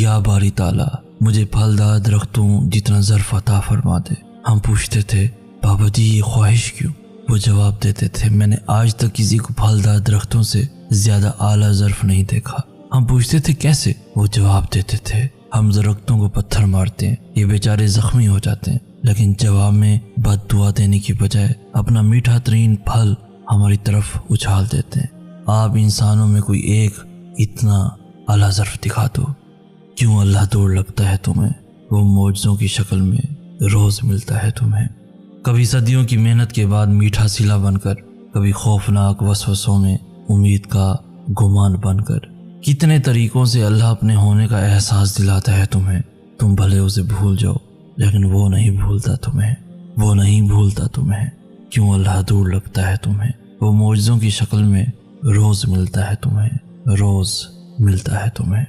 یا باری تعالیٰ مجھے پھلدار درختوں جتنا ظرف عطا فرما دے۔ ہم پوچھتے تھے بابا جی یہ خواہش کیوں؟ وہ جواب دیتے تھے میں نے آج تک کسی کو پھلدار درختوں سے زیادہ اعلیٰ ظرف نہیں دیکھا۔ ہم پوچھتے تھے کیسے؟ وہ جواب دیتے تھے ہم درختوں کو پتھر مارتے ہیں، یہ بیچارے زخمی ہو جاتے ہیں، لیکن جواب میں بد دعا دینے کی بجائے اپنا میٹھا ترین پھل ہماری طرف اچھال دیتے ہیں۔ آپ انسانوں میں کوئی ایک اتنا اعلیٰ ظرف دکھا دو۔ کیوں اللہ دوڑ لگتا ہے تمہیں؟ وہ معجزوں کی شکل میں روز ملتا ہے تمہیں، کبھی صدیوں کی محنت کے بعد میٹھا صلہ بن کر، کبھی خوفناک وسوسوں میں امید کا گمان بن کر۔ کتنے طریقوں سے اللہ اپنے ہونے کا احساس دلاتا ہے تمہیں، تم بھلے اسے بھول جاؤ لیکن وہ نہیں بھولتا تمہیں، وہ نہیں بھولتا تمہیں۔ کیوں اللہ دور لگتا ہے تمہیں؟ وہ معجزوں کی شکل میں روز ملتا ہے تمہیں، روز ملتا ہے تمہیں۔